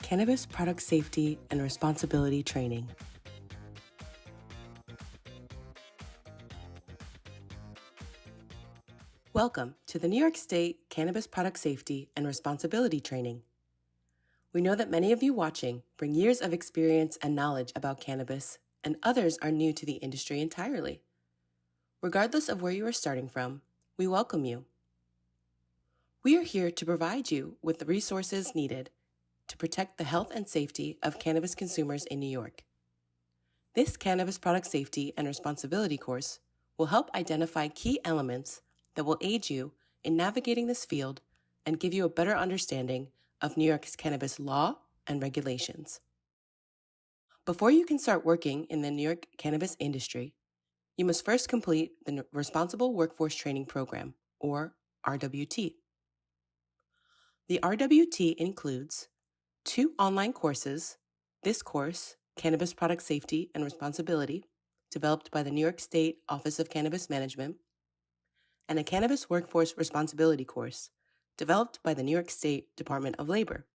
Cannabis Product Safety and Responsibility Training. Welcome to the New York State Cannabis Product Safety and Responsibility Training. We know that many of you watching bring years of experience and knowledge about cannabis, and others are new to the industry entirely. Regardless of where you are starting from, we welcome you. We are here to provide you with the resources needed to protect the health and safety of cannabis consumers in New York. This Cannabis Product Safety and Responsibility course will help identify key elements that will aid you in navigating this field and give you a better understanding of New York's cannabis law and regulations. Before you can start working in the New York cannabis industry, you must first complete the Responsible Workforce Training Program, or RWT. The RWT includes 2 online courses. This course, Cannabis Product Safety and Responsibility, developed by the New York State Office of Cannabis Management, and a Cannabis Workforce Responsibility course, developed by the New York State Department of Labor.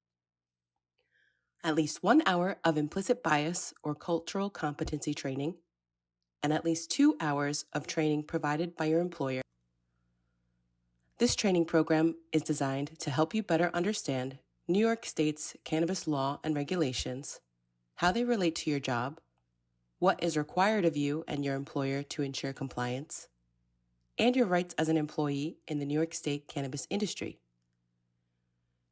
At least 1 hour of implicit bias or cultural competency training, and at least 2 hours of training provided by your employer. This training program is designed to help you better understand New York State's cannabis law and regulations, how they relate to your job, what is required of you and your employer to ensure compliance, and your rights as an employee in the New York State cannabis industry.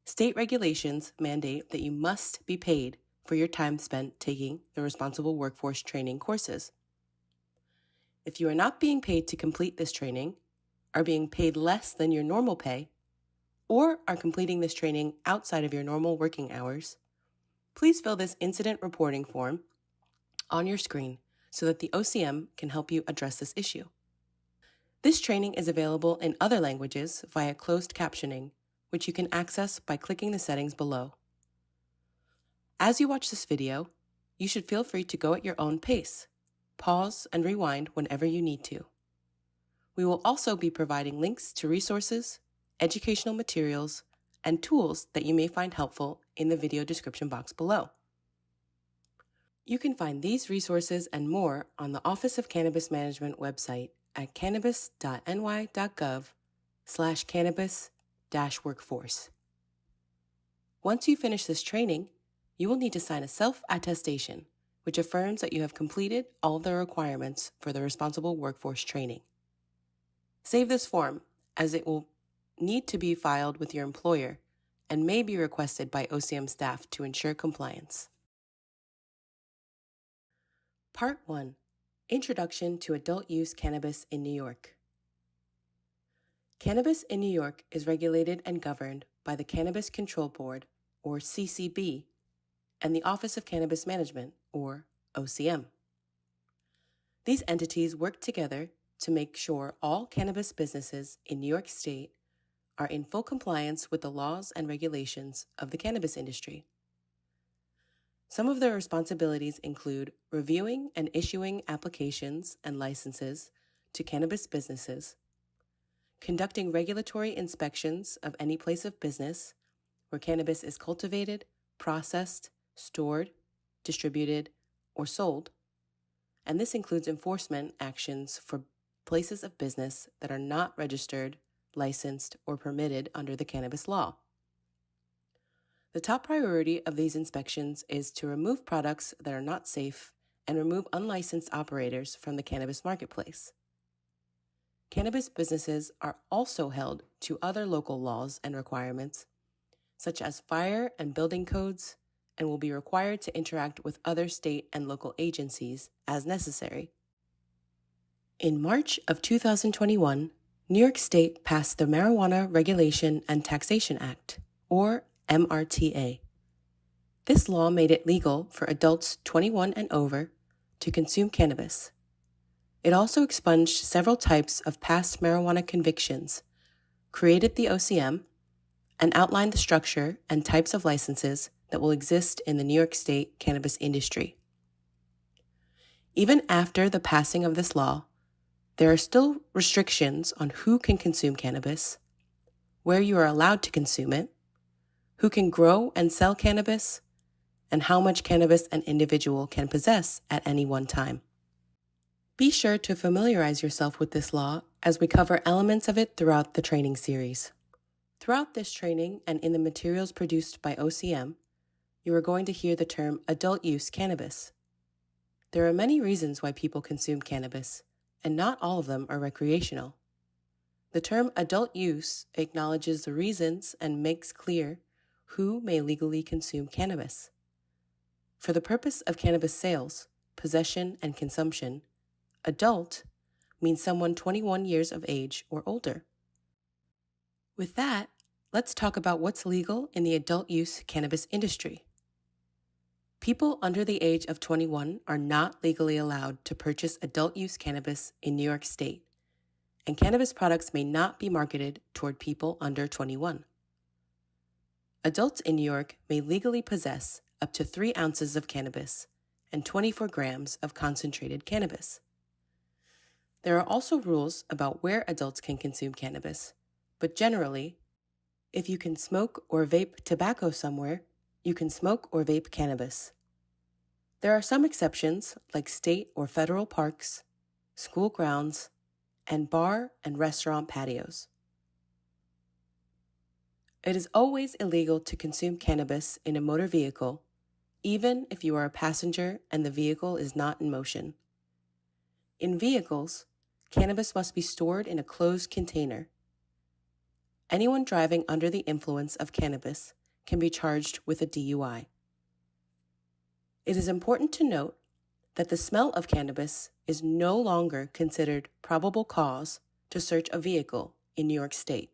State regulations mandate that you must be paid for your time spent taking the Responsible Workforce Training courses. If you are not being paid to complete this training, are being paid less than your normal pay, or are completing this training outside of your normal working hours, please fill this incident reporting form on your screen so that the OCM can help you address this issue. This training is available in other languages via closed captioning, which you can access by clicking the settings below. As you watch this video, you should feel free to go at your own pace. Pause and rewind whenever you need to. We will also be providing links to resources, educational materials, and tools that you may find helpful in the video description box below. You can find these resources and more on the Office of Cannabis Management website at cannabis.ny.gov/cannabis-workforce. Once you finish this training, you will need to sign a self-attestation, which affirms that you have completed all the requirements for the Responsible Workforce Training. Save this form, as it will need to be filed with your employer and may be requested by OCM staff to ensure compliance. Part 1. Introduction to Adult Use Cannabis in New York. Cannabis in New York is regulated and governed by the Cannabis Control Board, or CCB, and the Office of Cannabis Management, or OCM. These entities work together to make sure all cannabis businesses in New York State are in full compliance with the laws and regulations of the cannabis industry. Some of their responsibilities include reviewing and issuing applications and licenses to cannabis businesses, conducting regulatory inspections of any place of business where cannabis is cultivated, processed, stored, distributed, or sold, and this includes enforcement actions for places of business that are not registered, licensed, or permitted under the cannabis law. The top priority of these inspections is to remove products that are not safe and remove unlicensed operators from the cannabis marketplace. Cannabis businesses are also held to other local laws and requirements, such as fire and building codes, and will be required to interact with other state and local agencies as necessary. In March of 2021, New York State passed the Marijuana Regulation and Taxation Act, or MRTA. This law made it legal for adults 21 and over to consume cannabis. It also expunged several types of past marijuana convictions, created the OCM, and outlined the structure and types of licenses that will exist in the New York State cannabis industry. Even after the passing of this law, there are still restrictions on who can consume cannabis, where you are allowed to consume it, who can grow and sell cannabis, and how much cannabis an individual can possess at any one time. Be sure to familiarize yourself with this law as we cover elements of it throughout the training series. Throughout this training and in the materials produced by OCM, you are going to hear the term adult use cannabis. There are many reasons why people consume cannabis, and not all of them are recreational. The term adult use acknowledges the reasons and makes clear who may legally consume cannabis. For the purpose of cannabis sales, possession, and consumption, adult means someone 21 years of age or older. With that, let's talk about what's legal in the adult use cannabis industry. People under the age of 21 are not legally allowed to purchase adult use cannabis in New York State, and cannabis products may not be marketed toward people under 21. Adults in New York may legally possess up to 3 ounces of cannabis and 24 grams of concentrated cannabis. There are also rules about where adults can consume cannabis, but generally, if you can smoke or vape tobacco somewhere, you can smoke or vape cannabis. There are some exceptions, like state or federal parks, school grounds, and bar and restaurant patios. It is always illegal to consume cannabis in a motor vehicle, even if you are a passenger and the vehicle is not in motion. In vehicles, cannabis must be stored in a closed container. Anyone driving under the influence of cannabis can be charged with a DUI. It is important to note that the smell of cannabis is no longer considered probable cause to search a vehicle in New York State.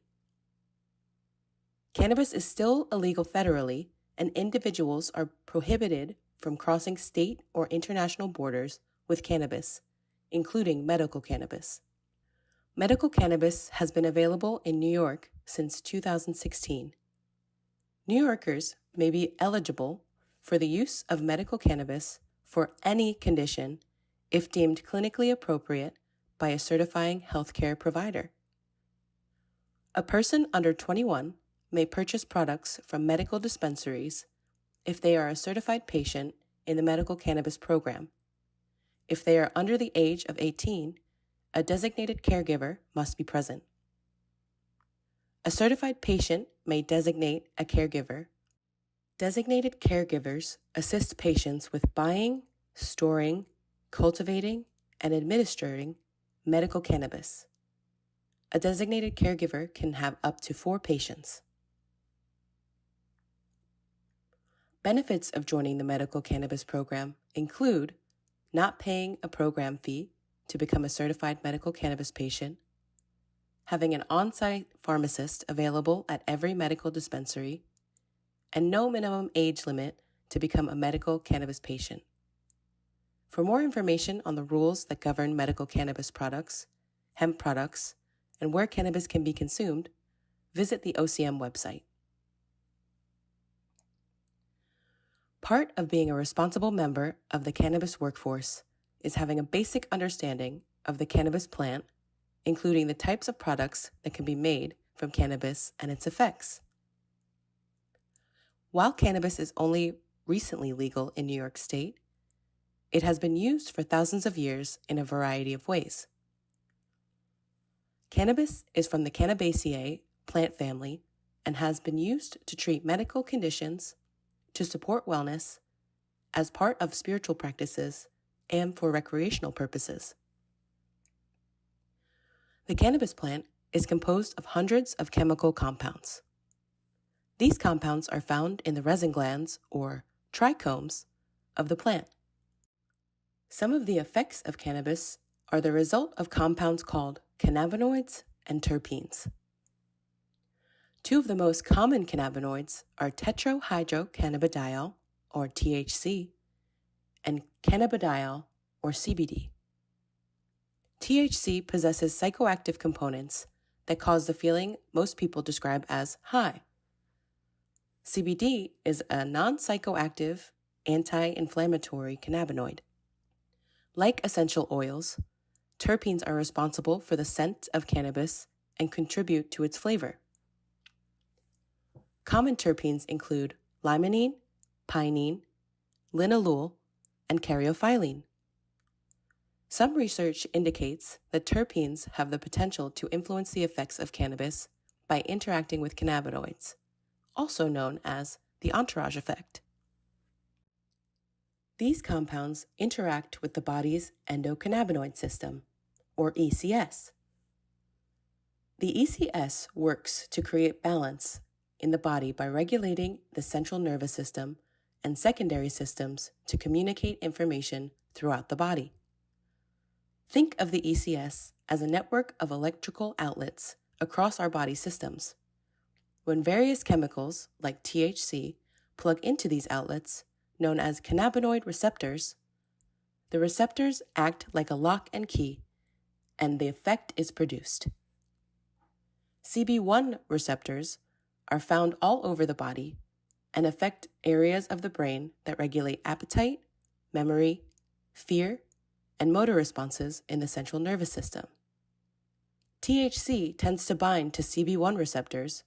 Cannabis is still illegal federally, and individuals are prohibited from crossing state or international borders with cannabis, including medical cannabis. Medical cannabis has been available in New York since 2016. New Yorkers may be eligible for the use of medical cannabis for any condition if deemed clinically appropriate by a certifying healthcare provider. A person under 21 may purchase products from medical dispensaries if they are a certified patient in the medical cannabis program. If they are under the age of 18, a designated caregiver must be present. A certified patient may designate a caregiver. Designated caregivers assist patients with buying, storing, cultivating, and administering medical cannabis. A designated caregiver can have up to 4 patients. Benefits of joining the medical cannabis program include not paying a program fee to become a certified medical cannabis patient, having an on-site pharmacist available at every medical dispensary, and no minimum age limit to become a medical cannabis patient. For more information on the rules that govern medical cannabis products, hemp products, and where cannabis can be consumed, visit the OCM website. Part of being a responsible member of the cannabis workforce is having a basic understanding of the cannabis plant, including the types of products that can be made from cannabis and its effects. While cannabis is only recently legal in New York State, it has been used for thousands of years in a variety of ways. Cannabis is from the Cannabaceae plant family and has been used to treat medical conditions, to support wellness, as part of spiritual practices, and for recreational purposes. The cannabis plant is composed of hundreds of chemical compounds. These compounds are found in the resin glands, or trichomes, of the plant. Some of the effects of cannabis are the result of compounds called cannabinoids and terpenes. 2 of the most common cannabinoids are tetrahydrocannabidiol, or THC, and cannabidiol, or CBD. THC possesses psychoactive components that cause the feeling most people describe as high. CBD is a non-psychoactive, anti-inflammatory cannabinoid. Like essential oils, terpenes are responsible for the scent of cannabis and contribute to its flavor. Common terpenes include limonene, pinene, linalool, and caryophyllene. Some research indicates that terpenes have the potential to influence the effects of cannabis by interacting with cannabinoids, also known as the entourage effect. These compounds interact with the body's endocannabinoid system, or ECS. The ECS works to create balance in the body by regulating the central nervous system and secondary systems to communicate information throughout the body. Think of the ECS as a network of electrical outlets across our body systems. When various chemicals, like THC, plug into these outlets, known as cannabinoid receptors, the receptors act like a lock and key, and the effect is produced. CB1 receptors are found all over the body and affect areas of the brain that regulate appetite, memory, fear, and motor responses in the central nervous system. THC tends to bind to CB1 receptors,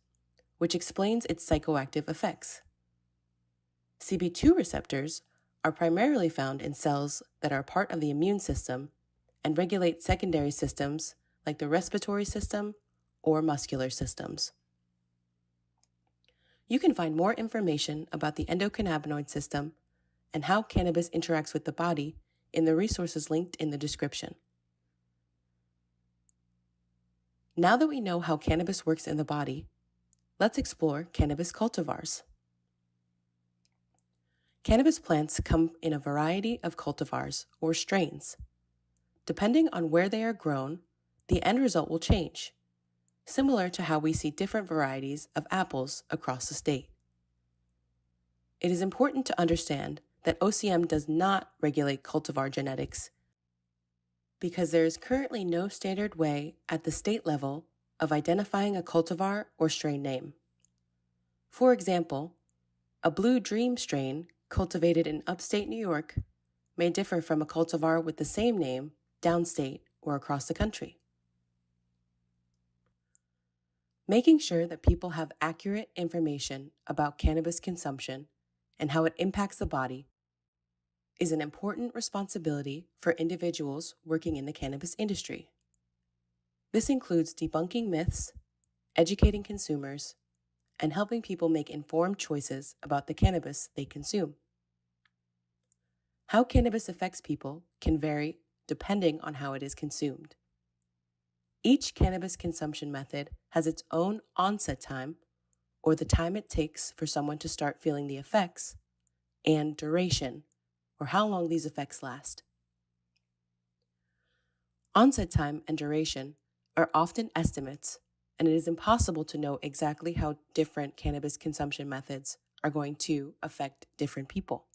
which explains its psychoactive effects. CB2 receptors are primarily found in cells that are part of the immune system and regulate secondary systems like the respiratory system or muscular systems. You can find more information about the endocannabinoid system and how cannabis interacts with the body in the resources linked in the description. Now that we know how cannabis works in the body, let's explore cannabis cultivars. Cannabis plants come in a variety of cultivars or strains. Depending on where they are grown, the end result will change, similar to how we see different varieties of apples across the state. It is important to understand that OCM does not regulate cultivar genetics because there is currently no standard way at the state level of identifying a cultivar or strain name. For example, a Blue Dream strain cultivated in upstate New York may differ from a cultivar with the same name downstate or across the country. Making sure that people have accurate information about cannabis consumption and how it impacts the body is an important responsibility for individuals working in the cannabis industry. This includes debunking myths, educating consumers, and helping people make informed choices about the cannabis they consume. How cannabis affects people can vary depending on how it is consumed. Each cannabis consumption method has its own onset time, or the time it takes for someone to start feeling the effects, and duration, or how long these effects last. Onset time and duration are often estimates, and it is impossible to know exactly how different cannabis consumption methods are going to affect different people.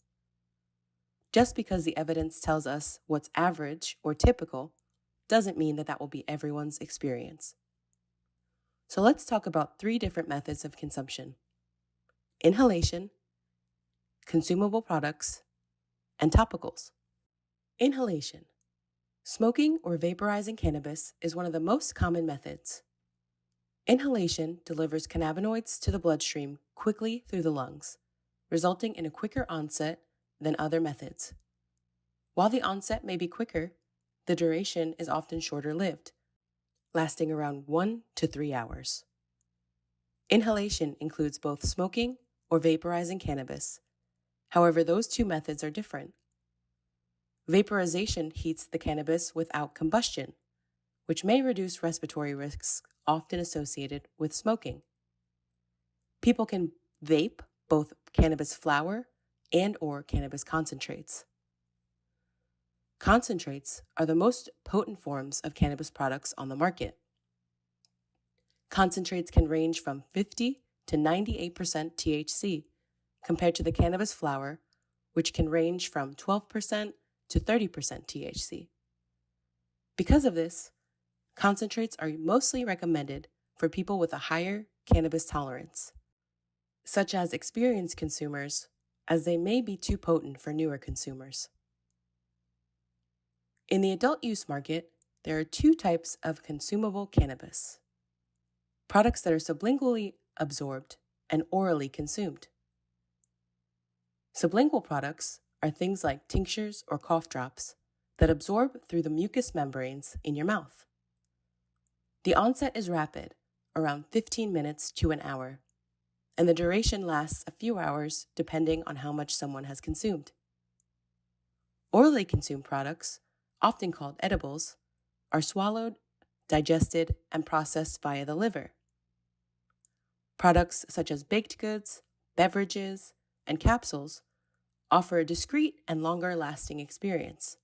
Just because the evidence tells us what's average or typical doesn't mean that will be everyone's experience. So let's talk about 3 different methods of consumption: inhalation, consumable products, and topicals. Inhalation. Smoking or vaporizing cannabis is one of the most common methods. Inhalation delivers cannabinoids to the bloodstream quickly through the lungs, resulting in a quicker onset than other methods. While the onset may be quicker, the duration is often shorter-lived, lasting around 1 to 3 hours. Inhalation includes both smoking or vaporizing cannabis. However, those 2 methods are different. Vaporization heats the cannabis without combustion, which may reduce respiratory risks often associated with smoking. People can vape both cannabis flower and/or cannabis concentrates. Concentrates are the most potent forms of cannabis products on the market. Concentrates can range from 50 to 98% THC, compared to the cannabis flower, which can range from 12% to 30% THC. Because of this, concentrates are mostly recommended for people with a higher cannabis tolerance, such as experienced consumers, as they may be too potent for newer consumers. In the adult use market, there are 2 types of consumable cannabis: products that are sublingually absorbed and orally consumed. Sublingual products are things like tinctures or cough drops that absorb through the mucous membranes in your mouth. The onset is rapid, around 15 minutes to an hour, and the duration lasts a few hours depending on how much someone has consumed. Orally consumed products, often called edibles, are swallowed, digested, and processed via the liver. Products such as baked goods, beverages, and capsules offer a discrete and longer-lasting experience.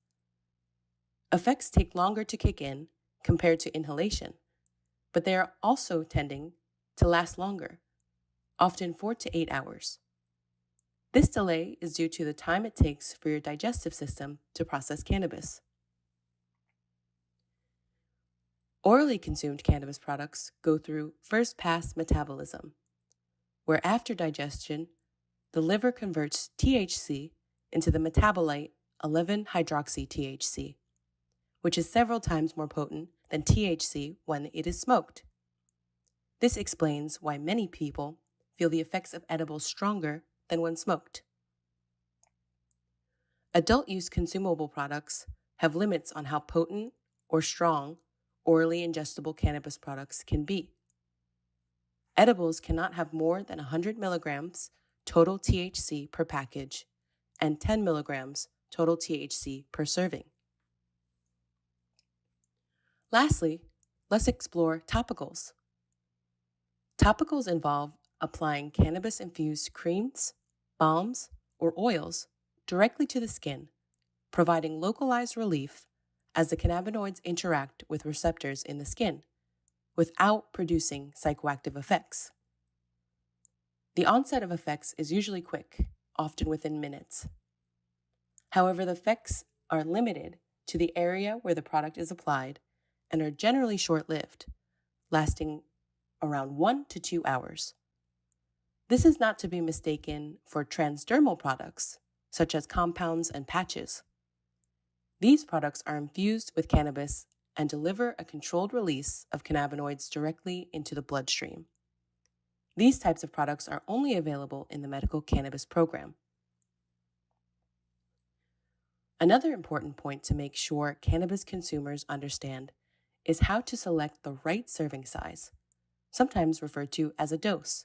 Effects take longer to kick in compared to inhalation, but they are also tending to last longer, often 4 to 8 hours. This delay is due to the time it takes for your digestive system to process cannabis. Orally consumed cannabis products go through first-pass metabolism, where after digestion, the liver converts THC into the metabolite 11-hydroxy-THC, which is several times more potent than THC when it is smoked. This explains why many people feel the effects of edibles stronger than when smoked. Adult-use consumable products have limits on how potent or strong orally ingestible cannabis products can be. Edibles cannot have more than 100 milligrams total THC per package and 10 milligrams total THC per serving. Lastly, let's explore topicals. Topicals involve applying cannabis-infused creams, balms, or oils directly to the skin, providing localized relief as the cannabinoids interact with receptors in the skin, without producing psychoactive effects. The onset of effects is usually quick, often within minutes. However, the effects are limited to the area where the product is applied and are generally short-lived, lasting around 1 to 2 hours. This is not to be mistaken for transdermal products, such as compounds and patches. These products are infused with cannabis and deliver a controlled release of cannabinoids directly into the bloodstream. These types of products are only available in the medical cannabis program. Another important point to make sure cannabis consumers understand is how to select the right serving size, sometimes referred to as a dose.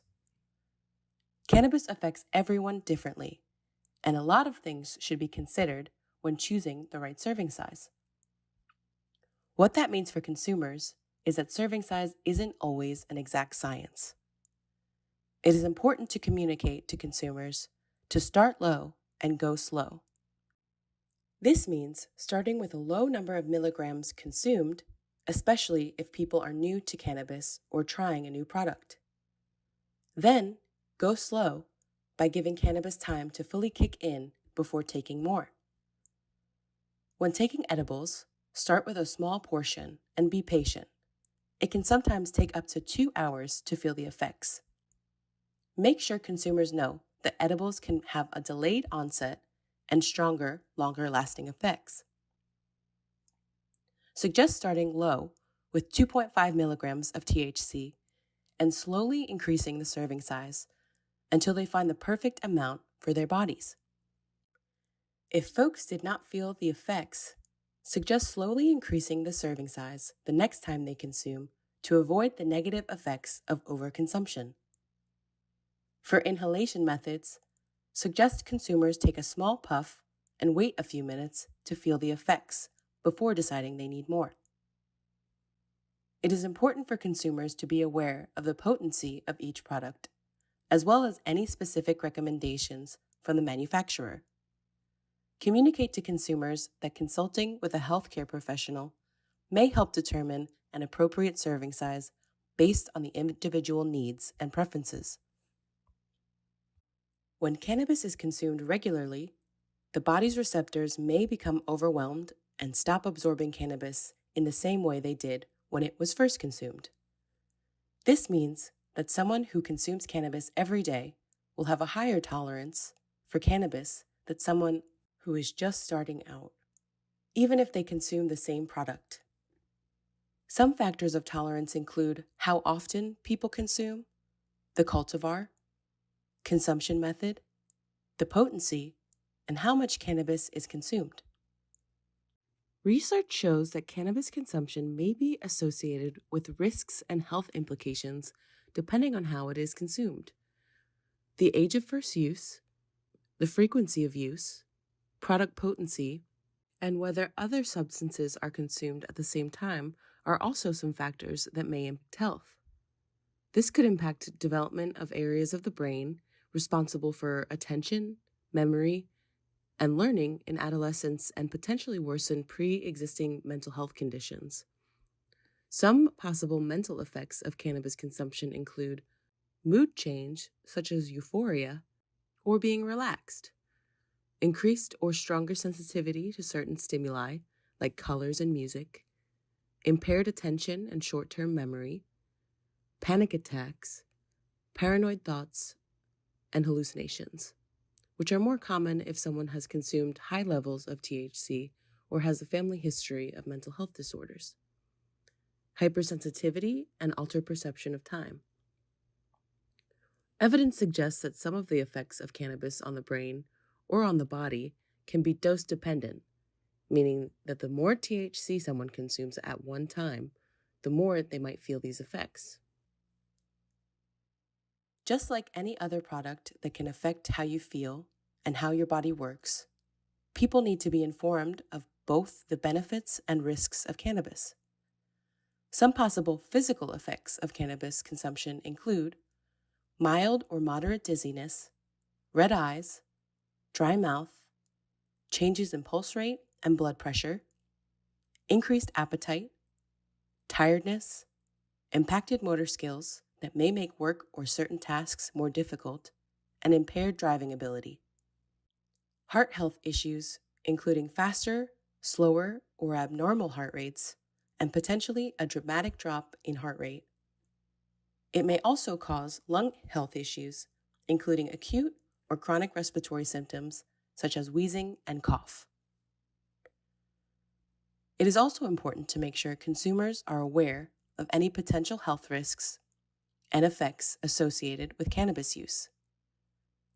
Cannabis affects everyone differently, and a lot of things should be considered when choosing the right serving size. What that means for consumers is that serving size isn't always an exact science. It is important to communicate to consumers to start low and go slow. This means starting with a low number of milligrams consumed, especially if people are new to cannabis or trying a new product. Then, go slow by giving cannabis time to fully kick in before taking more. When taking edibles, start with a small portion and be patient. It can sometimes take up to 2 hours to feel the effects. Make sure consumers know that edibles can have a delayed onset and stronger, longer-lasting effects. Suggest starting low with 2.5 milligrams of THC and slowly increasing the serving size until they find the perfect amount for their bodies. If folks did not feel the effects, suggest slowly increasing the serving size the next time they consume to avoid the negative effects of overconsumption. For inhalation methods, suggest consumers take a small puff and wait a few minutes to feel the effects before deciding they need more. It is important for consumers to be aware of the potency of each product, as well as any specific recommendations from the manufacturer. Communicate to consumers that consulting with a healthcare professional may help determine an appropriate serving size based on the individual needs and preferences. When cannabis is consumed regularly, the body's receptors may become overwhelmed and stop absorbing cannabis in the same way they did when it was first consumed. This means that someone who consumes cannabis every day will have a higher tolerance for cannabis than someone who is just starting out, even if they consume the same product. Some factors of tolerance include how often people consume, the cultivar, consumption method, the potency, and how much cannabis is consumed. Research shows that cannabis consumption may be associated with risks and health implications depending on how it is consumed. The age of first use, the frequency of use, product potency, and whether other substances are consumed at the same time are also some factors that may impact health. This could impact development of areas of the brain responsible for attention, memory, and learning in adolescence and potentially worsen pre-existing mental health conditions. Some possible mental effects of cannabis consumption include mood change, such as euphoria, or being relaxed, increased or stronger sensitivity to certain stimuli, like colors and music, impaired attention and short-term memory, panic attacks, paranoid thoughts, and hallucinations, which are more common if someone has consumed high levels of THC or has a family history of mental health disorders. Hypersensitivity and altered perception of time. Evidence suggests that some of the effects of cannabis on the brain or on the body can be dose-dependent, meaning that the more THC someone consumes at one time, the more they might feel these effects. Just like any other product that can affect how you feel and how your body works, people need to be informed of both the benefits and risks of cannabis. Some possible physical effects of cannabis consumption include mild or moderate dizziness, red eyes, dry mouth, changes in pulse rate and blood pressure, increased appetite, tiredness, impacted motor skills that may make work or certain tasks more difficult, and impaired driving ability. Heart health issues, including faster, slower, or abnormal heart rates, and potentially a dramatic drop in heart rate. It may also cause lung health issues, including acute or chronic respiratory symptoms such as wheezing and cough. It is also important to make sure consumers are aware of any potential health risks and effects associated with cannabis use.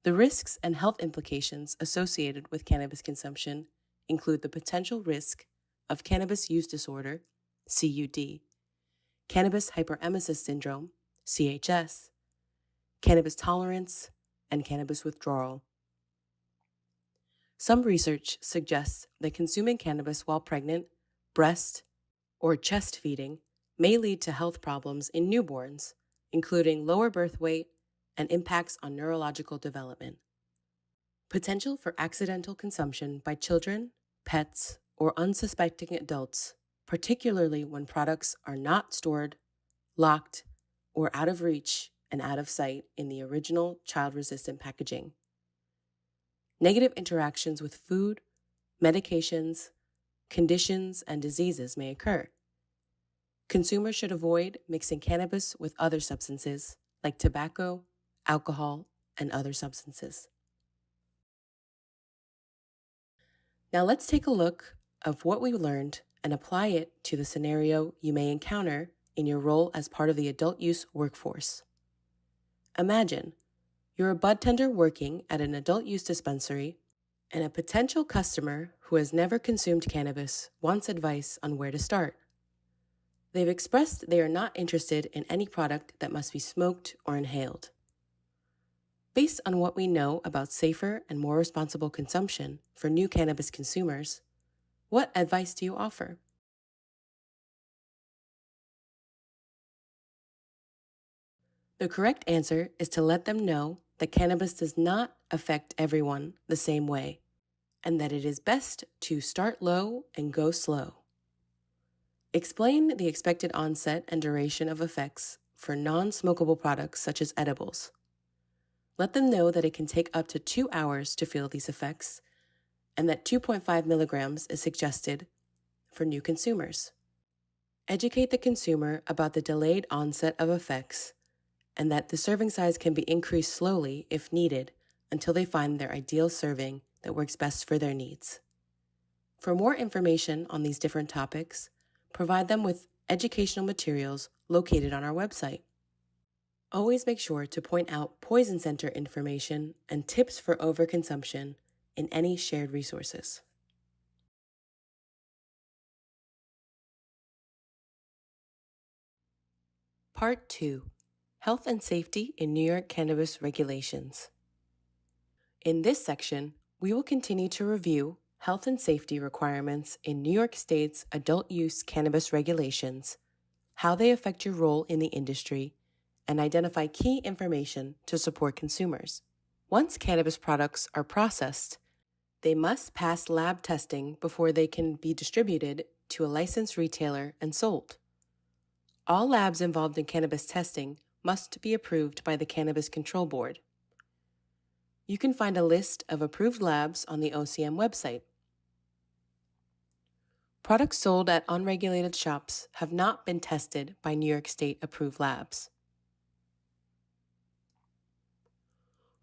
The risks and health implications associated with cannabis consumption include the potential risk of cannabis use disorder, CUD, cannabis hyperemesis syndrome, CHS, cannabis tolerance, and cannabis withdrawal. Some research suggests that consuming cannabis while pregnant, breast, or chest feeding may lead to health problems in newborns, including lower birth weight and impacts on neurological development. Potential for accidental consumption by children, pets, or unsuspecting adults, particularly when products are not stored, locked, or out of reach and out of sight in the original child-resistant packaging. Negative interactions with food, medications, conditions, and diseases may occur. Consumers should avoid mixing cannabis with other substances like tobacco, alcohol, and other substances. Now let's take a look of what we learned and apply it to the scenario you may encounter in your role as part of the adult use workforce. Imagine you're a bud tender working at an adult use dispensary, and a potential customer who has never consumed cannabis wants advice on where to start. They've expressed they are not interested in any product that must be smoked or inhaled. Based on what we know about safer and more responsible consumption for new cannabis consumers, what advice do you offer? The correct answer is to let them know that cannabis does not affect everyone the same way, and that it is best to start low and go slow. Explain the expected onset and duration of effects for non-smokable products such as edibles. Let them know that it can take up to 2 hours to feel these effects, and that 2.5 milligrams is suggested for new consumers. Educate the consumer about the delayed onset of effects, and that the serving size can be increased slowly if needed until they find their ideal serving that works best for their needs. For more information on these different topics, provide them with educational materials located on our website. Always make sure to point out poison center information and tips for overconsumption in any shared resources. Part 2. Health and Safety in New York Cannabis Regulations. In this section, we will continue to review health and safety requirements in New York State's adult use cannabis regulations, how they affect your role in the industry, and identify key information to support consumers. Once cannabis products are processed, they must pass lab testing before they can be distributed to a licensed retailer and sold. All labs involved in cannabis testing must be approved by the Cannabis Control Board. You can find a list of approved labs on the OCM website. Products sold at unregulated shops have not been tested by New York State approved labs.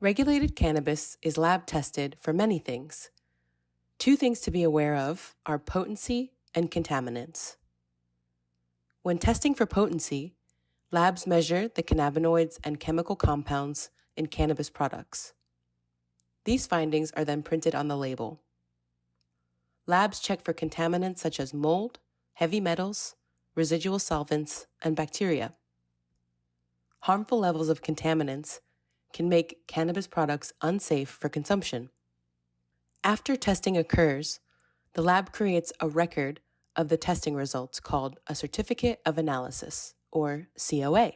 Regulated cannabis is lab tested for many things. Two things to be aware of are potency and contaminants. When testing for potency, labs measure the cannabinoids and chemical compounds in cannabis products. These findings are then printed on the label. Labs check for contaminants such as mold, heavy metals, residual solvents, and bacteria. Harmful levels of contaminants can make cannabis products unsafe for consumption. After testing occurs, the lab creates a record of the testing results called a Certificate of Analysis, or COA.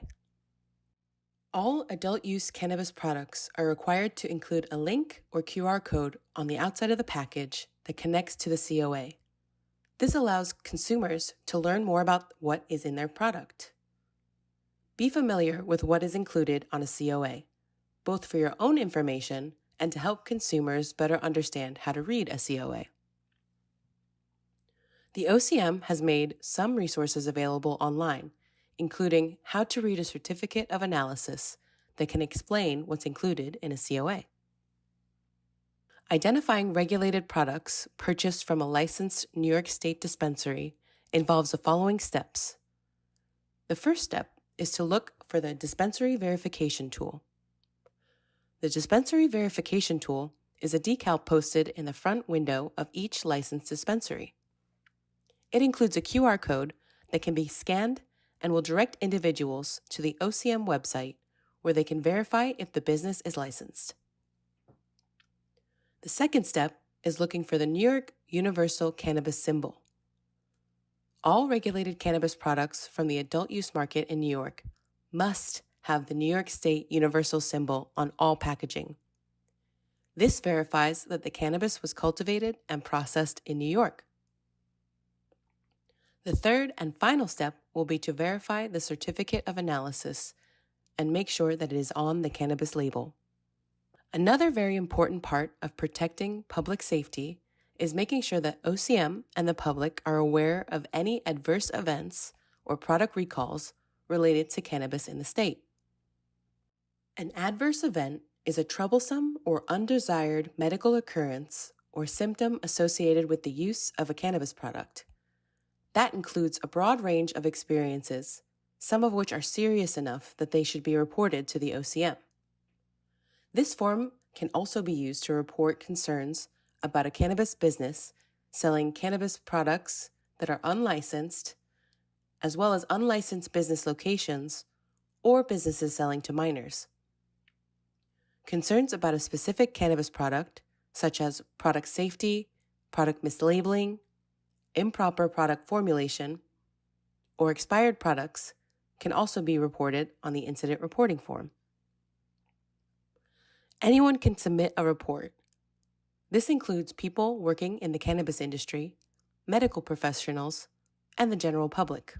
All adult-use cannabis products are required to include a link or QR code on the outside of the package that connects to the COA. This allows consumers to learn more about what is in their product. Be familiar with what is included on a COA, both for your own information and to help consumers better understand how to read a COA. The OCM has made some resources available online, including how to read a certificate of analysis that can explain what's included in a COA. Identifying regulated products purchased from a licensed New York State dispensary involves the following steps. The first step is to look for the dispensary verification tool. The dispensary verification tool is a decal posted in the front window of each licensed dispensary. It includes a QR code that can be scanned and will direct individuals to the OCM website where they can verify if the business is licensed. The second step is looking for the New York Universal Cannabis Symbol. All regulated cannabis products from the adult use market in New York must have the New York State Universal Symbol on all packaging. This verifies that the cannabis was cultivated and processed in New York. The third and final step will be to verify the certificate of analysis and make sure that it is on the cannabis label. Another very important part of protecting public safety is making sure that OCM and the public are aware of any adverse events or product recalls related to cannabis in the state. An adverse event is a troublesome or undesired medical occurrence or symptom associated with the use of a cannabis product. That includes a broad range of experiences, some of which are serious enough that they should be reported to the OCM. This form can also be used to report concerns about a cannabis business selling cannabis products that are unlicensed, as well as unlicensed business locations or businesses selling to minors. Concerns about a specific cannabis product, such as product safety, product mislabeling, improper product formulation, or expired products, can also be reported on the incident reporting form. Anyone can submit a report. This includes people working in the cannabis industry, medical professionals, and the general public.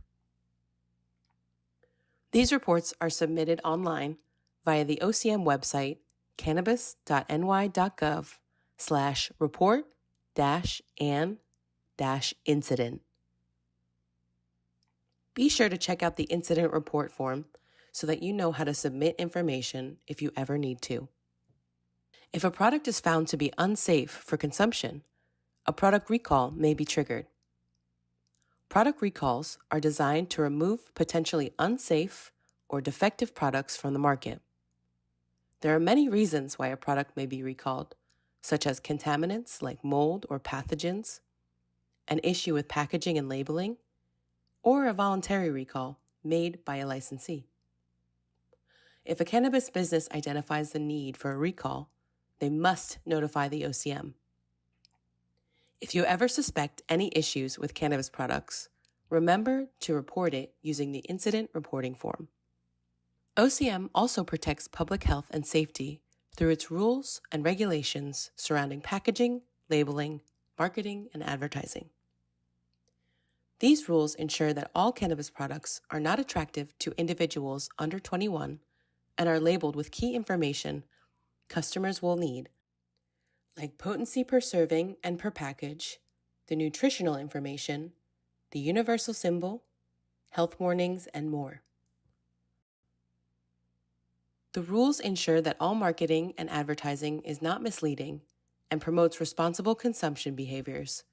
These reports are submitted online via the OCM website cannabis.ny.gov/report-an-incident. Be sure to check out the incident report form so that you know how to submit information if you ever need to. If a product is found to be unsafe for consumption, a product recall may be triggered. Product recalls are designed to remove potentially unsafe or defective products from the market. There are many reasons why a product may be recalled, such as contaminants like mold or pathogens, an issue with packaging and labeling, or a voluntary recall made by a licensee. If a cannabis business identifies the need for a recall, they must notify the OCM. If you ever suspect any issues with cannabis products, remember to report it using the incident reporting form. OCM also protects public health and safety through its rules and regulations surrounding packaging, labeling, marketing, and advertising. These rules ensure that all cannabis products are not attractive to individuals under 21 and are labeled with key information customers will need, like potency per serving and per package, the nutritional information, the universal symbol, health warnings, and more. The rules ensure that all marketing and advertising is not misleading and promotes responsible consumption behaviors,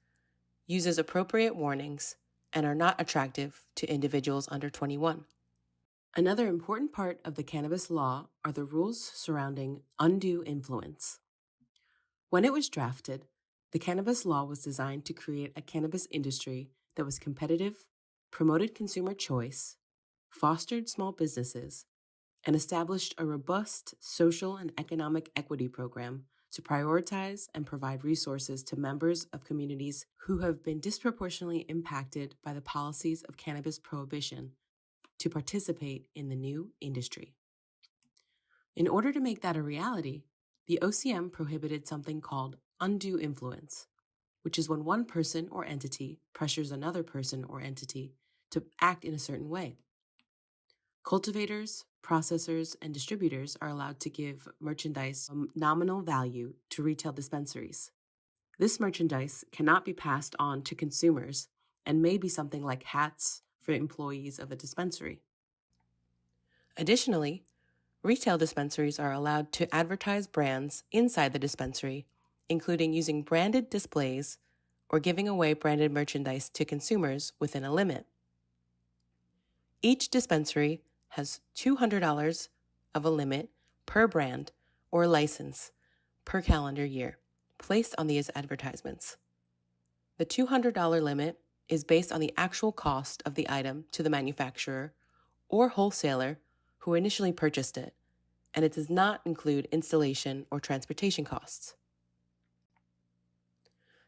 uses appropriate warnings, and are not attractive to individuals under 21. Another important part of the cannabis law are the rules surrounding undue influence. When it was drafted, the cannabis law was designed to create a cannabis industry that was competitive, promoted consumer choice, fostered small businesses, and established a robust social and economic equity program to prioritize and provide resources to members of communities who have been disproportionately impacted by the policies of cannabis prohibition to participate in the new industry. In order to make that a reality, the OCM prohibited something called undue influence, which is when one person or entity pressures another person or entity to act in a certain way. Cultivators, processors, and distributors are allowed to give merchandise nominal value to retail dispensaries. This merchandise cannot be passed on to consumers and may be something like hats for employees of a dispensary. Additionally, retail dispensaries are allowed to advertise brands inside the dispensary, including using branded displays or giving away branded merchandise to consumers within a limit. Each dispensary has $200 of a limit per brand or license per calendar year placed on these advertisements. The $200 limit is based on the actual cost of the item to the manufacturer or wholesaler who initially purchased it, and it does not include installation or transportation costs.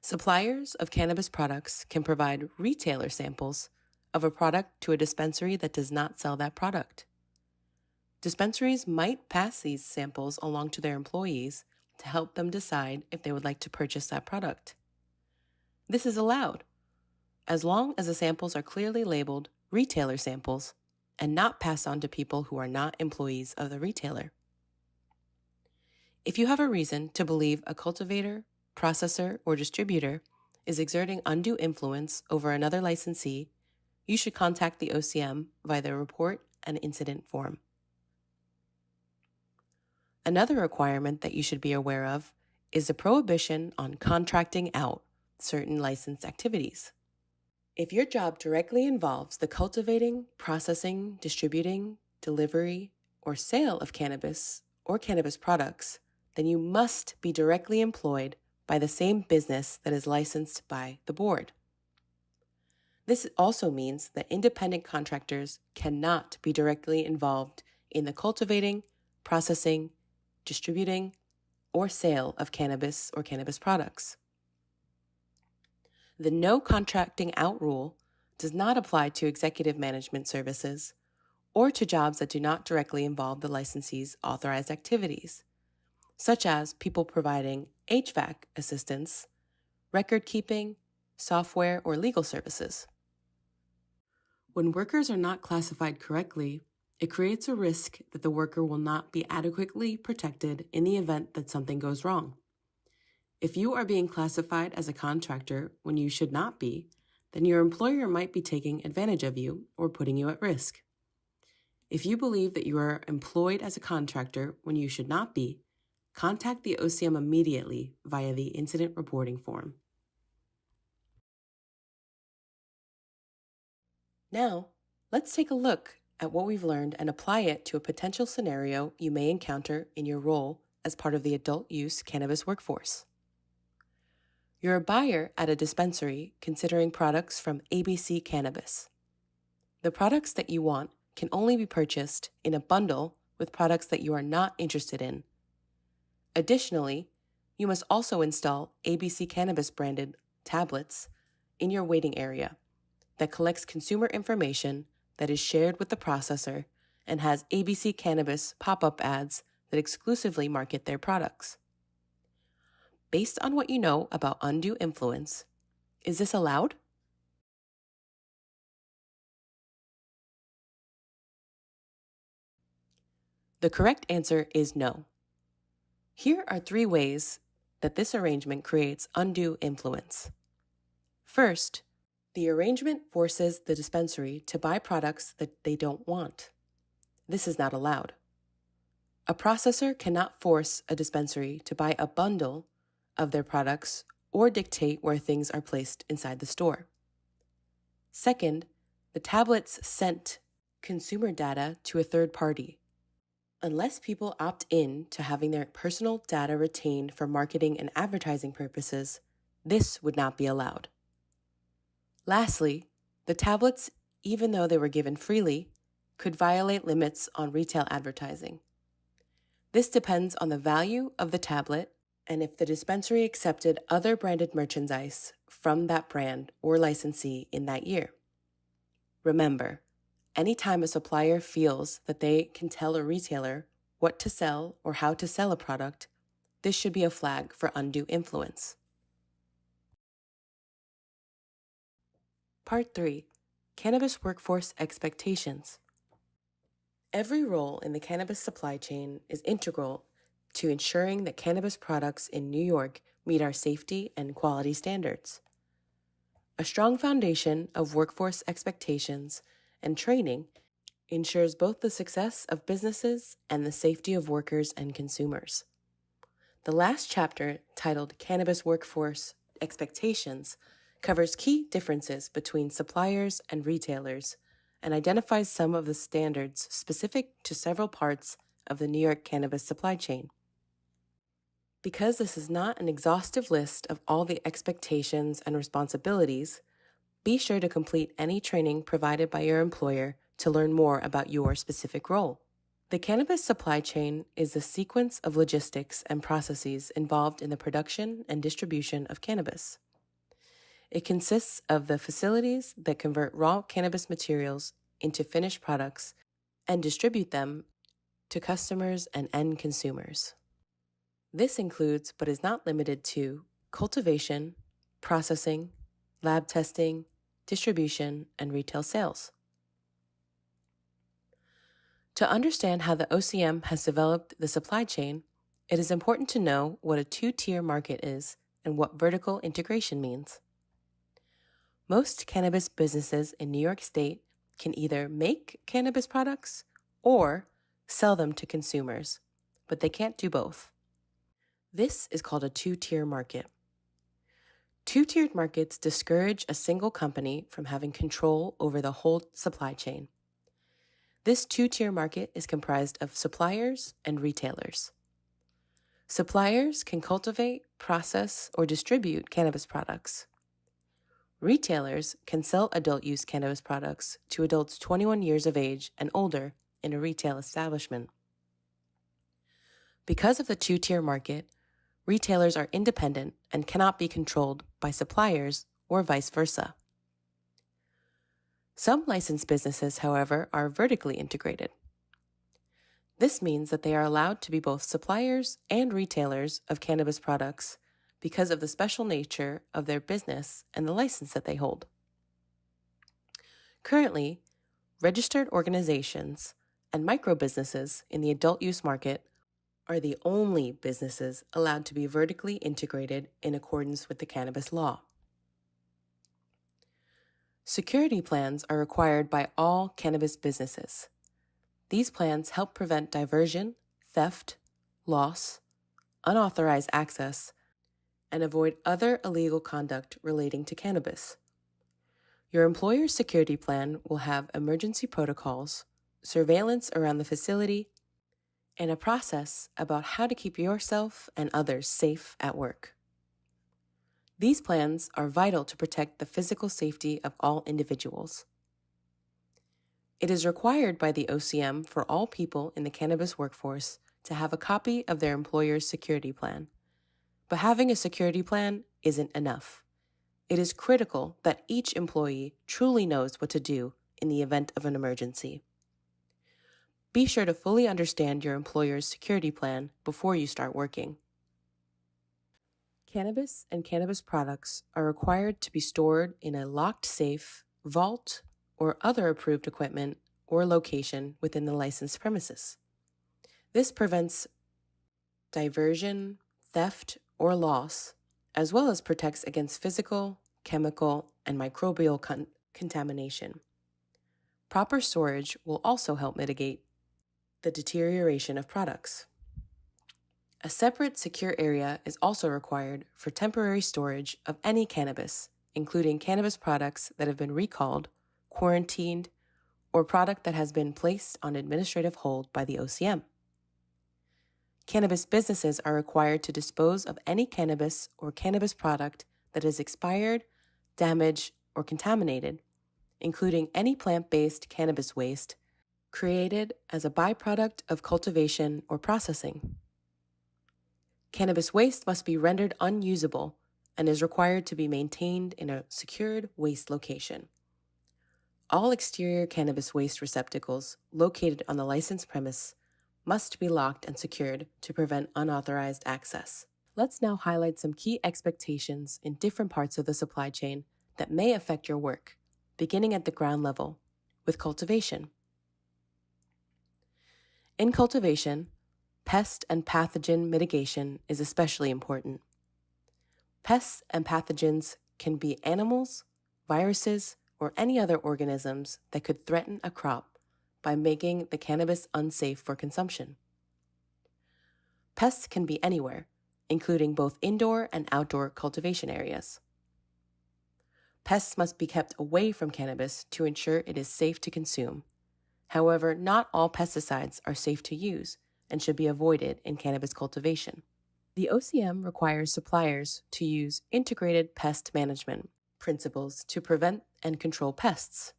Suppliers of cannabis products can provide retailer samples of a product to a dispensary that does not sell that product. Dispensaries might pass these samples along to their employees to help them decide if they would like to purchase that product. This is allowed, as long as the samples are clearly labeled retailer samples and not passed on to people who are not employees of the retailer. If you have a reason to believe a cultivator, processor, or distributor is exerting undue influence over another licensee, you should contact the OCM via the report and incident form. Another requirement that you should be aware of is the prohibition on contracting out certain licensed activities. If your job directly involves the cultivating, processing, distributing, delivery, or sale of cannabis or cannabis products, then you must be directly employed by the same business that is licensed by the board. This also means that independent contractors cannot be directly involved in the cultivating, processing, distributing, or sale of cannabis or cannabis products. The no contracting out rule does not apply to executive management services or to jobs that do not directly involve the licensee's authorized activities, such as people providing HVAC assistance, record keeping, software, or legal services. When workers are not classified correctly, it creates a risk that the worker will not be adequately protected in the event that something goes wrong. If you are being classified as a contractor when you should not be, then your employer might be taking advantage of you or putting you at risk. If you believe that you are employed as a contractor when you should not be, contact the OCM immediately via the incident reporting form. Now, let's take a look at what we've learned and apply it to a potential scenario you may encounter in your role as part of the adult use cannabis workforce. You're a buyer at a dispensary considering products from ABC Cannabis. The products that you want can only be purchased in a bundle with products that you are not interested in. Additionally, you must also install ABC Cannabis branded tablets in your waiting area that collects consumer information that is shared with the processor and has ABC Cannabis pop-up ads that exclusively market their products. Based on what you know about undue influence, is this allowed? The correct answer is no. Here are 3 ways that this arrangement creates undue influence. First, the arrangement forces the dispensary to buy products that they don't want. This is not allowed. A processor cannot force a dispensary to buy a bundle of their products or dictate where things are placed inside the store. Second, the tablets sent consumer data to a third party. Unless people opt in to having their personal data retained for marketing and advertising purposes, this would not be allowed. Lastly, the tablets, even though they were given freely, could violate limits on retail advertising. This depends on the value of the tablet and if the dispensary accepted other branded merchandise from that brand or licensee in that year. Remember, anytime a supplier feels that they can tell a retailer what to sell or how to sell a product, this should be a flag for undue influence. Part 3. Cannabis Workforce Expectations. Every role in the cannabis supply chain is integral to ensuring that cannabis products in New York meet our safety and quality standards. A strong foundation of workforce expectations and training ensures both the success of businesses and the safety of workers and consumers. The last chapter, titled Cannabis Workforce Expectations, covers key differences between suppliers and retailers and identifies some of the standards specific to several parts of the New York cannabis supply chain. Because this is not an exhaustive list of all the expectations and responsibilities, be sure to complete any training provided by your employer to learn more about your specific role. The cannabis supply chain is the sequence of logistics and processes involved in the production and distribution of cannabis. It consists of the facilities that convert raw cannabis materials into finished products and distribute them to customers and end consumers. This includes, but is not limited to, cultivation, processing, lab testing, distribution, and retail sales. To understand how the OCM has developed the supply chain, it is important to know what a 2-tier market is and what vertical integration means. Most cannabis businesses in New York State can either make cannabis products or sell them to consumers, but they can't do both. This is called a 2-tier market. 2-tiered markets discourage a single company from having control over the whole supply chain. This 2-tier market is comprised of suppliers and retailers. Suppliers can cultivate, process, or distribute cannabis products. Retailers can sell adult-use cannabis products to adults 21 years of age and older in a retail establishment. Because of the 2-tier market, retailers are independent and cannot be controlled by suppliers or vice versa. Some licensed businesses, however, are vertically integrated. This means that they are allowed to be both suppliers and retailers of cannabis products because of the special nature of their business and the license that they hold. Currently, registered organizations and micro-businesses in the adult use market are the only businesses allowed to be vertically integrated in accordance with the cannabis law. Security plans are required by all cannabis businesses. These plans help prevent diversion, theft, loss, unauthorized access, and avoid other illegal conduct relating to cannabis. Your employer's security plan will have emergency protocols, surveillance around the facility, and a process about how to keep yourself and others safe at work. These plans are vital to protect the physical safety of all individuals. It is required by the OCM for all people in the cannabis workforce to have a copy of their employer's security plan. But having a security plan isn't enough. It is critical that each employee truly knows what to do in the event of an emergency. Be sure to fully understand your employer's security plan before you start working. Cannabis and cannabis products are required to be stored in a locked safe, vault, or other approved equipment or location within the licensed premises. This prevents diversion, theft, or loss, as well as protects against physical, chemical, and microbial contamination. Proper storage will also help mitigate the deterioration of products. A separate secure area is also required for temporary storage of any cannabis, including cannabis products that have been recalled, quarantined, or product that has been placed on administrative hold by the OCM. Cannabis businesses are required to dispose of any cannabis or cannabis product that is expired, damaged, or contaminated, including any plant-based cannabis waste created as a byproduct of cultivation or processing. Cannabis waste must be rendered unusable and is required to be maintained in a secured waste location. All exterior cannabis waste receptacles located on the licensed premise must be locked and secured to prevent unauthorized access. Let's now highlight some key expectations in different parts of the supply chain that may affect your work, beginning at the ground level, with cultivation. In cultivation, pest and pathogen mitigation is especially important. Pests and pathogens can be animals, viruses, or any other organisms that could threaten a crop by making the cannabis unsafe for consumption. Pests can be anywhere, including both indoor and outdoor cultivation areas. Pests must be kept away from cannabis to ensure it is safe to consume. However, not all pesticides are safe to use and should be avoided in cannabis cultivation. The OCM requires suppliers to use integrated pest management principles to prevent and control pests.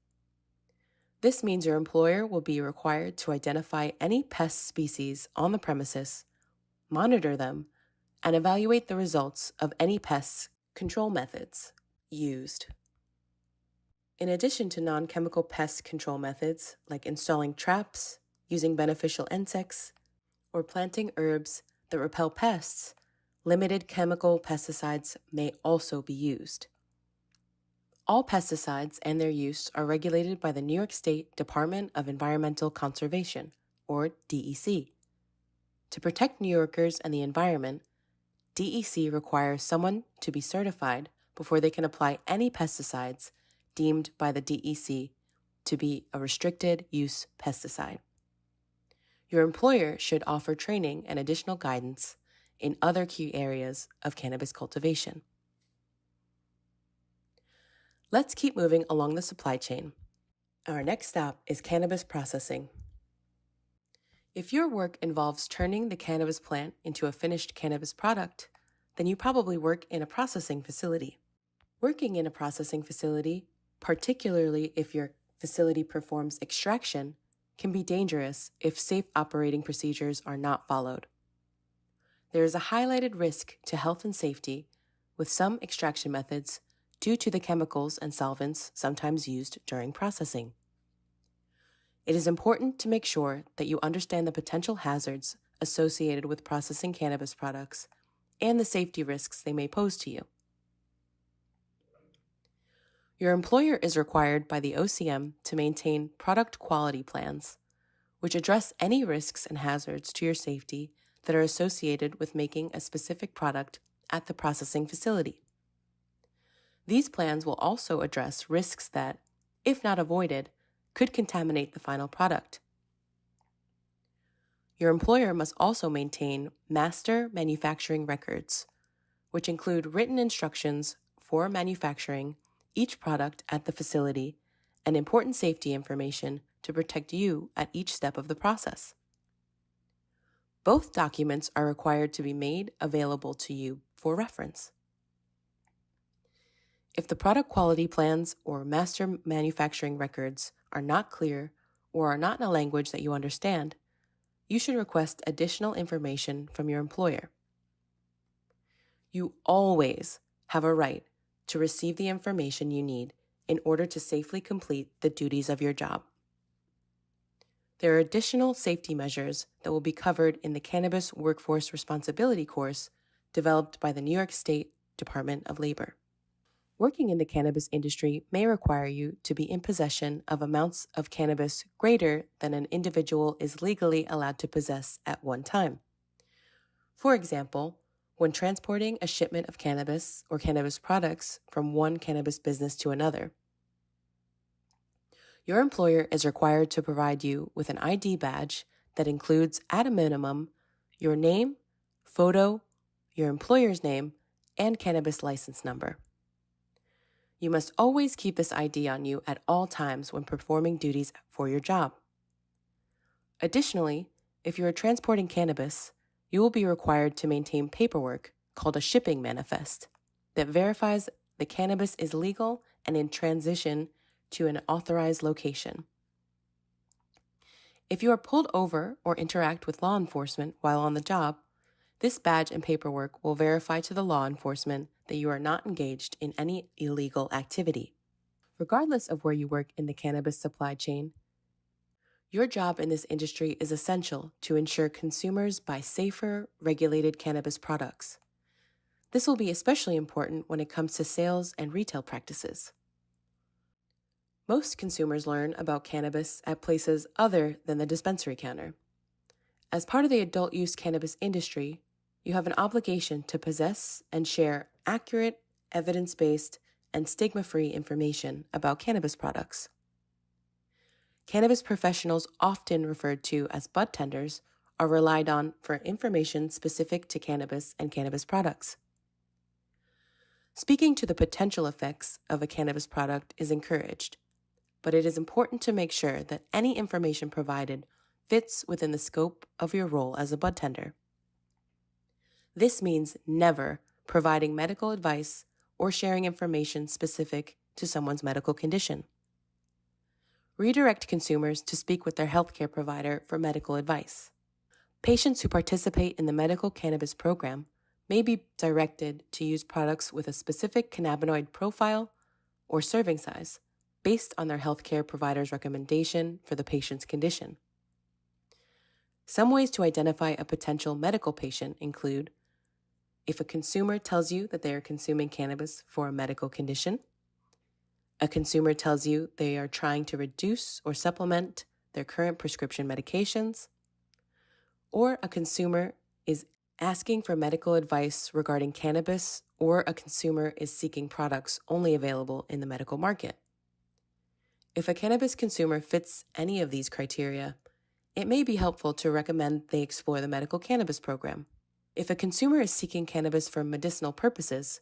This means your employer will be required to identify any pest species on the premises, monitor them, and evaluate the results of any pest control methods used. In addition to non-chemical pest control methods like installing traps, using beneficial insects, or planting herbs that repel pests, limited chemical pesticides may also be used. All pesticides and their use are regulated by the New York State Department of Environmental Conservation, or DEC. To protect New Yorkers and the environment, DEC requires someone to be certified before they can apply any pesticides deemed by the DEC to be a restricted use pesticide. Your employer should offer training and additional guidance in other key areas of cannabis cultivation. Let's keep moving along the supply chain. Our next stop is cannabis processing. If your work involves turning the cannabis plant into a finished cannabis product, then you probably work in a processing facility. Working in a processing facility, particularly if your facility performs extraction, can be dangerous if safe operating procedures are not followed. There is a highlighted risk to health and safety with some extraction methods due to the chemicals and solvents sometimes used during processing. It is important to make sure that you understand the potential hazards associated with processing cannabis products and the safety risks they may pose to you. Your employer is required by the OCM to maintain product quality plans, which address any risks and hazards to your safety that are associated with making a specific product at the processing facility. These plans will also address risks that, if not avoided, could contaminate the final product. Your employer must also maintain master manufacturing records, which include written instructions for manufacturing each product at the facility and important safety information to protect you at each step of the process. Both documents are required to be made available to you for reference. If the product quality plans or master manufacturing records are not clear or are not in a language that you understand, you should request additional information from your employer. You always have a right to receive the information you need in order to safely complete the duties of your job. There are additional safety measures that will be covered in the Cannabis Workforce Responsibility course developed by the New York State Department of Labor. Working in the cannabis industry may require you to be in possession of amounts of cannabis greater than an individual is legally allowed to possess at one time. For example, when transporting a shipment of cannabis or cannabis products from one cannabis business to another, your employer is required to provide you with an ID badge that includes, at a minimum, your name, photo, your employer's name, and cannabis license number. You must always keep this ID on you at all times when performing duties for your job. Additionally, if you are transporting cannabis, you will be required to maintain paperwork called a shipping manifest that verifies the cannabis is legal and in transition to an authorized location. If you are pulled over or interact with law enforcement while on the job, this badge and paperwork will verify to the law enforcement that you are not engaged in any illegal activity. Regardless of where you work in the cannabis supply chain, your job in this industry is essential to ensure consumers buy safer, regulated cannabis products. This will be especially important when it comes to sales and retail practices. Most consumers learn about cannabis at places other than the dispensary counter. As part of the adult use cannabis industry, you have an obligation to possess and share accurate, evidence-based, and stigma-free information about cannabis products. Cannabis professionals, often referred to as bud tenders, are relied on for information specific to cannabis and cannabis products. Speaking to the potential effects of a cannabis product is encouraged, but it is important to make sure that any information provided fits within the scope of your role as a bud tender. This means never providing medical advice or sharing information specific to someone's medical condition. Redirect consumers to speak with their healthcare provider for medical advice. Patients who participate in the medical cannabis program may be directed to use products with a specific cannabinoid profile or serving size based on their healthcare provider's recommendation for the patient's condition. Some ways to identify a potential medical patient include if a consumer tells you that they are consuming cannabis for a medical condition, a consumer tells you they are trying to reduce or supplement their current prescription medications, or a consumer is asking for medical advice regarding cannabis, or a consumer is seeking products only available in the medical market. If a cannabis consumer fits any of these criteria, it may be helpful to recommend they explore the medical cannabis program. If a consumer is seeking cannabis for medicinal purposes,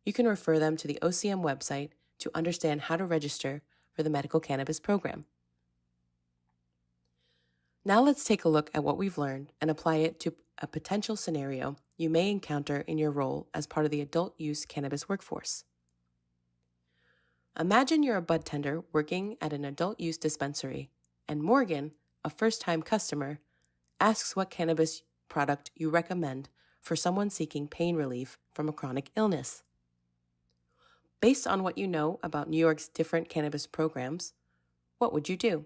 you can refer them to the OCM website to understand how to register for the medical cannabis program. Now let's take a look at what we've learned and apply it to a potential scenario you may encounter in your role as part of the adult use cannabis workforce. Imagine you're a bud tender working at an adult use dispensary, and Morgan, a first-time customer, asks what cannabis product you recommend for someone seeking pain relief from a chronic illness. Based on what you know about New York's different cannabis programs, what would you do?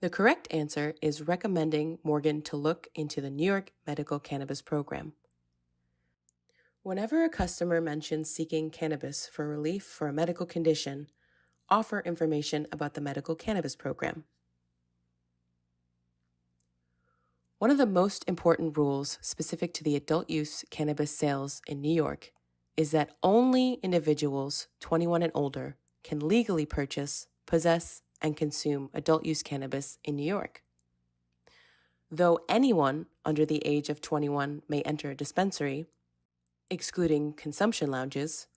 The correct answer is recommending Morgan to look into the New York Medical Cannabis Program. Whenever a customer mentions seeking cannabis for relief for a medical condition, offer information about the Medical Cannabis Program. One of the most important rules specific to the adult use cannabis sales in New York is that only individuals 21 and older can legally purchase, possess, and consume adult use cannabis in New York. Though anyone under the age of 21 may enter a dispensary, excluding consumption lounges,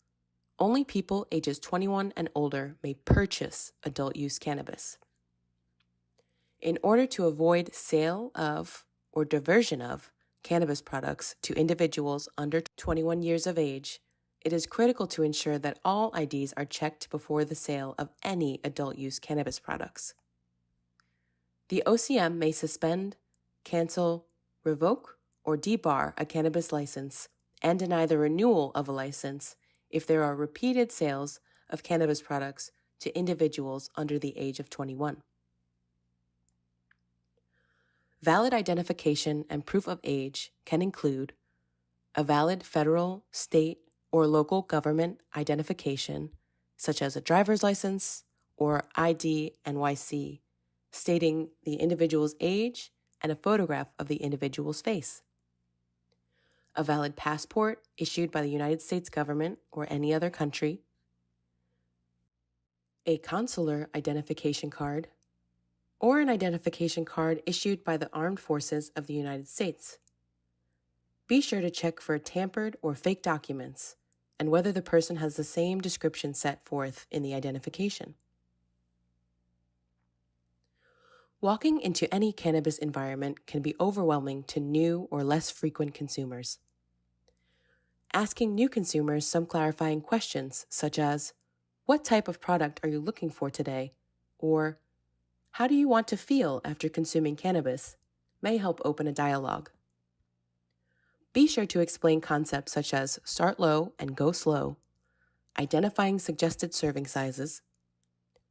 only people ages 21 and older may purchase adult use cannabis. In order to avoid sale of or diversion of cannabis products to individuals under 21 years of age, it is critical to ensure that all IDs are checked before the sale of any adult-use cannabis products. The OCM may suspend, cancel, revoke, or debar a cannabis license and deny the renewal of a license if there are repeated sales of cannabis products to individuals under the age of 21. Valid identification and proof of age can include a valid federal, state, or local government identification, such as a driver's license or ID NYC, stating the individual's age and a photograph of the individual's face. A valid passport issued by the United States government or any other country. A consular identification card, or an identification card issued by the Armed Forces of the United States. Be sure to check for tampered or fake documents and whether the person has the same description set forth in the identification. Walking into any cannabis environment can be overwhelming to new or less frequent consumers. Asking new consumers some clarifying questions such as, "What type of product are you looking for today?" or "How do you want to feel after consuming cannabis?" may help open a dialogue. Be sure to explain concepts such as start low and go slow, identifying suggested serving sizes,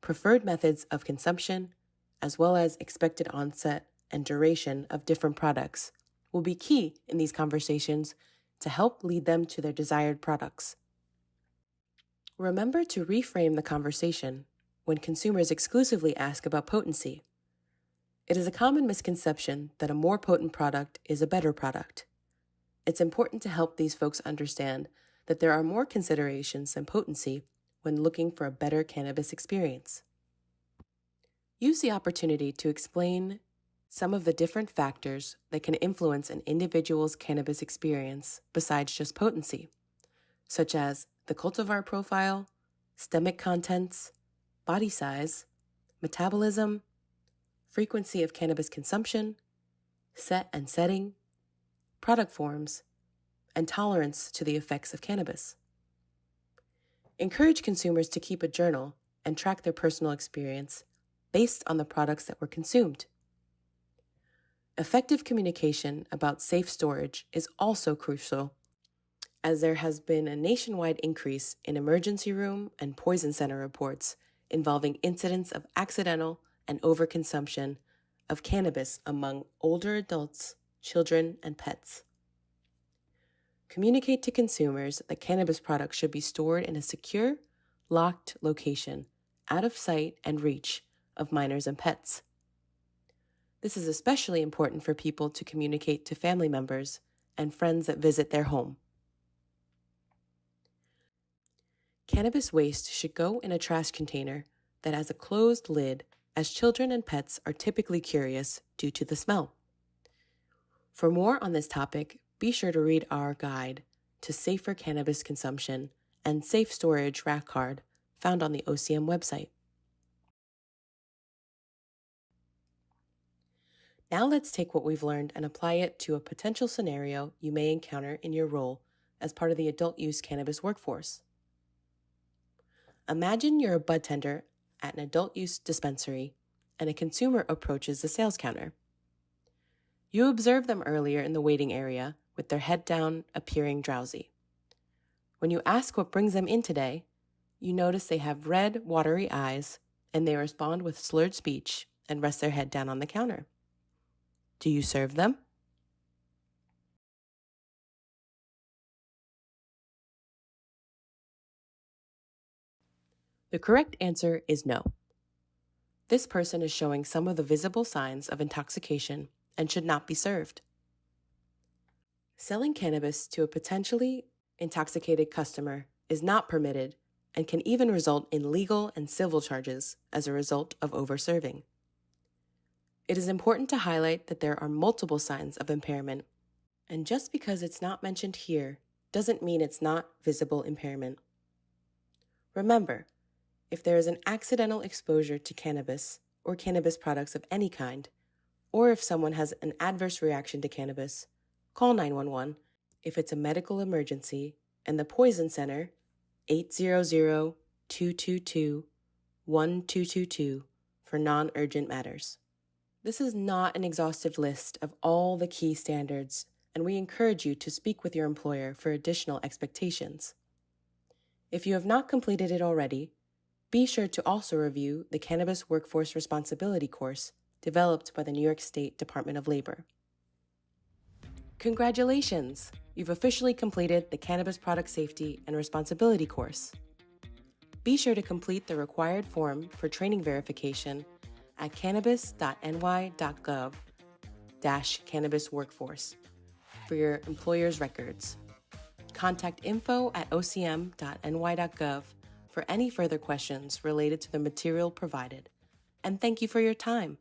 preferred methods of consumption, as well as expected onset and duration of different products will be key in these conversations to help lead them to their desired products. Remember to reframe the conversation when consumers exclusively ask about potency. It is a common misconception that a more potent product is a better product. It's important to help these folks understand that there are more considerations than potency when looking for a better cannabis experience. Use the opportunity to explain some of the different factors that can influence an individual's cannabis experience besides just potency, such as the cultivar profile, stomach contents, body size, metabolism, frequency of cannabis consumption, set and setting, product forms, and tolerance to the effects of cannabis. Encourage consumers to keep a journal and track their personal experience based on the products that were consumed. Effective communication about safe storage is also crucial, as there has been a nationwide increase in emergency room and poison center reports involving incidents of accidental and overconsumption of cannabis among older adults, children, and pets. Communicate to consumers that cannabis products should be stored in a secure, locked location, out of sight and reach of minors and pets. This is especially important for people to communicate to family members and friends that visit their home. Cannabis waste should go in a trash container that has a closed lid, as children and pets are typically curious due to the smell. For more on this topic, be sure to read our guide to safer cannabis consumption and safe storage rack card found on the OCM website. Now let's take what we've learned and apply it to a potential scenario you may encounter in your role as part of the adult use cannabis workforce. Imagine you're a bud tender at an adult use dispensary and a consumer approaches the sales counter. You observed them earlier in the waiting area with their head down, appearing drowsy. When you ask what brings them in today, you notice they have red, watery eyes, and they respond with slurred speech and rest their head down on the counter. Do you serve them? The correct answer is no. This person is showing some of the visible signs of intoxication and should not be served. Selling cannabis to a potentially intoxicated customer is not permitted and can even result in legal and civil charges as a result of overserving. It is important to highlight that there are multiple signs of impairment, and just because it's not mentioned here doesn't mean it's not visible impairment. Remember, if there is an accidental exposure to cannabis or cannabis products of any kind, or if someone has an adverse reaction to cannabis, call 911. If it's a medical emergency, and the Poison Center, 800-222-1222 for non-urgent matters. This is not an exhaustive list of all the key standards, and we encourage you to speak with your employer for additional expectations. If you have not completed it already, be sure to also review the Cannabis Workforce Responsibility course developed by the New York State Department of Labor. Congratulations! You've officially completed the Cannabis Product Safety and Responsibility course. Be sure to complete the required form for training verification at cannabis.ny.gov/cannabis workforce for your employer's records. Contact info@ocm.ny.gov for any further questions related to the material provided. And thank you for your time.